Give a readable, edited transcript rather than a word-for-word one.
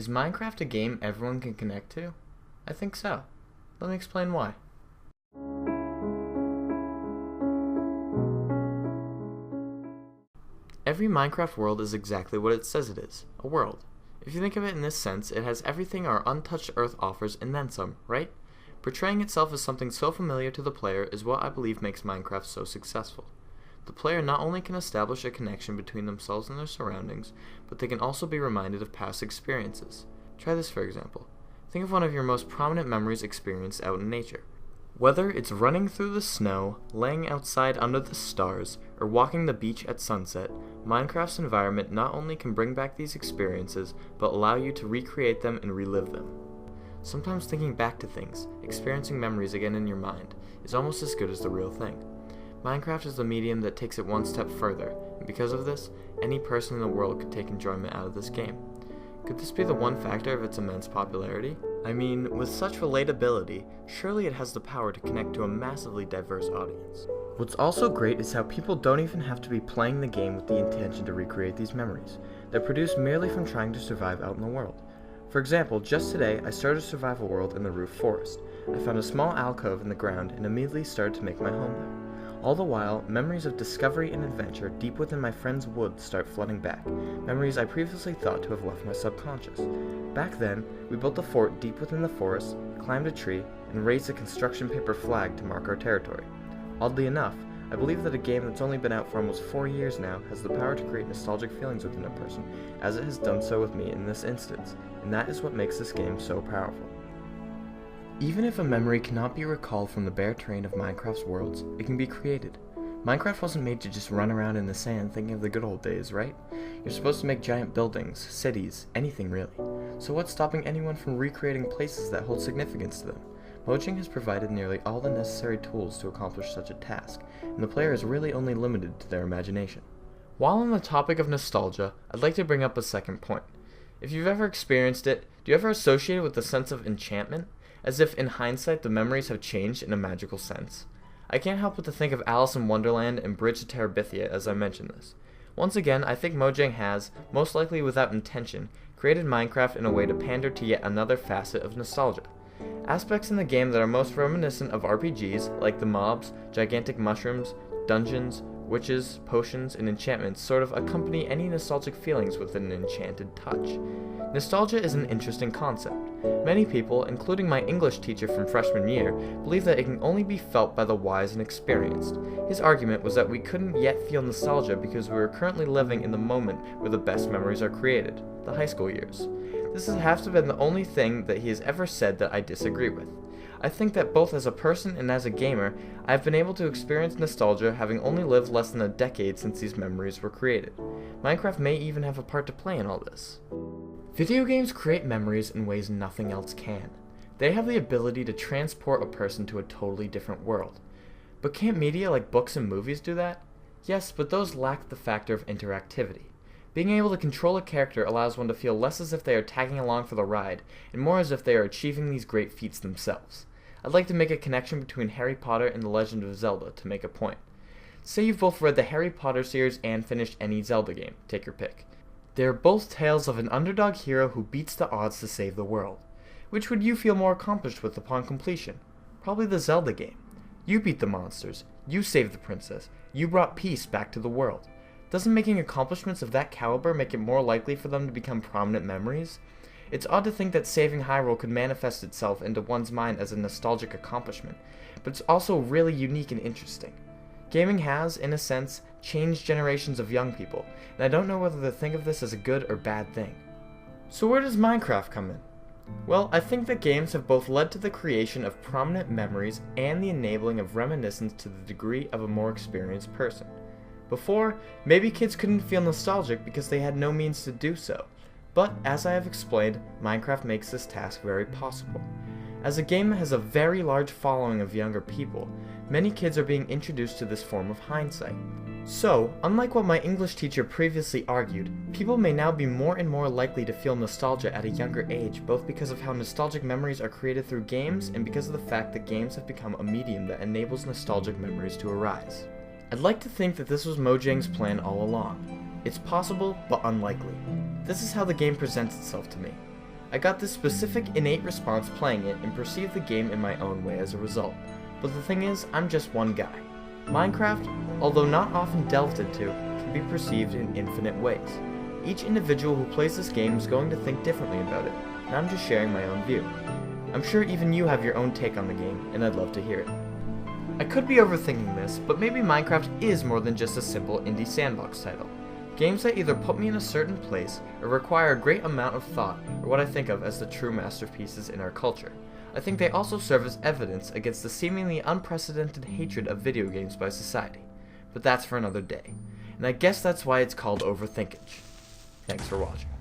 Is Minecraft a game everyone can connect to? I think so. Let me explain why. Every Minecraft world is exactly what it says it is, a world. If you think of it in this sense, it has everything our untouched Earth offers and then some, right? Portraying itself as something so familiar to the player is what I believe makes Minecraft so successful. The player not only can establish a connection between themselves and their surroundings, but they can also be reminded of past experiences. Try this for example. Think of one of your most prominent memories experienced out in nature. Whether it's running through the snow, laying outside under the stars, or walking the beach at sunset, Minecraft's environment not only can bring back these experiences, but allow you to recreate them and relive them. Sometimes thinking back to things, experiencing memories again in your mind, is almost as good as the real thing. Minecraft is the medium that takes it one step further, and because of this, any person in the world could take enjoyment out of this game. Could this be the one factor of its immense popularity? I mean, with such relatability, surely it has the power to connect to a massively diverse audience. What's also great is how people don't even have to be playing the game with the intention to recreate these memories. They're produced merely from trying to survive out in the world. For example, just today, I started a survival world in the roof forest. I found a small alcove in the ground and immediately started to make my home there. All the while, memories of discovery and adventure deep within my friend's woods start flooding back, memories I previously thought to have left my subconscious. Back then, we built a fort deep within the forest, climbed a tree, and raised a construction paper flag to mark our territory. Oddly enough, I believe that a game that's only been out for almost 4 years now has the power to create nostalgic feelings within a person, as it has done so with me in this instance, and that is what makes this game so powerful. Even if a memory cannot be recalled from the bare terrain of Minecraft's worlds, it can be created. Minecraft wasn't made to just run around in the sand thinking of the good old days, right? You're supposed to make giant buildings, cities, anything really. So what's stopping anyone from recreating places that hold significance to them? Mojang has provided nearly all the necessary tools to accomplish such a task, and the player is really only limited to their imagination. While on the topic of nostalgia, I'd like to bring up a second point. If you've ever experienced it, do you ever associate it with a sense of enchantment? As if in hindsight the memories have changed in a magical sense. I can't help but to think of Alice in Wonderland and Bridge to Terabithia as I mention this. Once again, I think Mojang has, most likely without intention, created Minecraft in a way to pander to yet another facet of nostalgia. Aspects in the game that are most reminiscent of RPGs, like the mobs, gigantic mushrooms, dungeons, witches, potions, and enchantments sort of accompany any nostalgic feelings with an enchanted touch. Nostalgia is an interesting concept. Many people, including my English teacher from freshman year, believe that it can only be felt by the wise and experienced. His argument was that we couldn't yet feel nostalgia because we were currently living in the moment where the best memories are created, the high school years. This has to have been the only thing that he has ever said that I disagree with. I think that both as a person and as a gamer, I have been able to experience nostalgia having only lived less than a decade since these memories were created. Minecraft may even have a part to play in all this. Video games create memories in ways nothing else can. They have the ability to transport a person to a totally different world. But can't media like books and movies do that? Yes, but those lack the factor of interactivity. Being able to control a character allows one to feel less as if they are tagging along for the ride, and more as if they are achieving these great feats themselves. I'd like to make a connection between Harry Potter and The Legend of Zelda to make a point. Say you've both read the Harry Potter series and finished any Zelda game, take your pick. They are both tales of an underdog hero who beats the odds to save the world. Which would you feel more accomplished with upon completion? Probably the Zelda game. You beat the monsters, you saved the princess, you brought peace back to the world. Doesn't making accomplishments of that caliber make it more likely for them to become prominent memories? It's odd to think that saving Hyrule could manifest itself into one's mind as a nostalgic accomplishment, but it's also really unique and interesting. Gaming has, in a sense, changed generations of young people, and I don't know whether to think of this as a good or bad thing. So where does Minecraft come in? Well, I think that games have both led to the creation of prominent memories and the enabling of reminiscence to the degree of a more experienced person. Before, maybe kids couldn't feel nostalgic because they had no means to do so, but as I have explained, Minecraft makes this task very possible. As a game that has a very large following of younger people, many kids are being introduced to this form of hindsight. So, unlike what my English teacher previously argued, people may now be more and more likely to feel nostalgia at a younger age, both because of how nostalgic memories are created through games and because of the fact that games have become a medium that enables nostalgic memories to arise. I'd like to think that this was Mojang's plan all along. It's possible, but unlikely. This is how the game presents itself to me. I got this specific innate response playing it and perceived the game in my own way as a result. But the thing is, I'm just one guy. Minecraft, although not often delved into, can be perceived in infinite ways. Each individual who plays this game is going to think differently about it, and I'm just sharing my own view. I'm sure even you have your own take on the game, and I'd love to hear it. I could be overthinking this, but maybe Minecraft is more than just a simple indie sandbox title. Games that either put me in a certain place or require a great amount of thought are what I think of as the true masterpieces in our culture. I think they also serve as evidence against the seemingly unprecedented hatred of video games by society. But that's for another day. And I guess that's why it's called Overthinkage. Thanks for watching.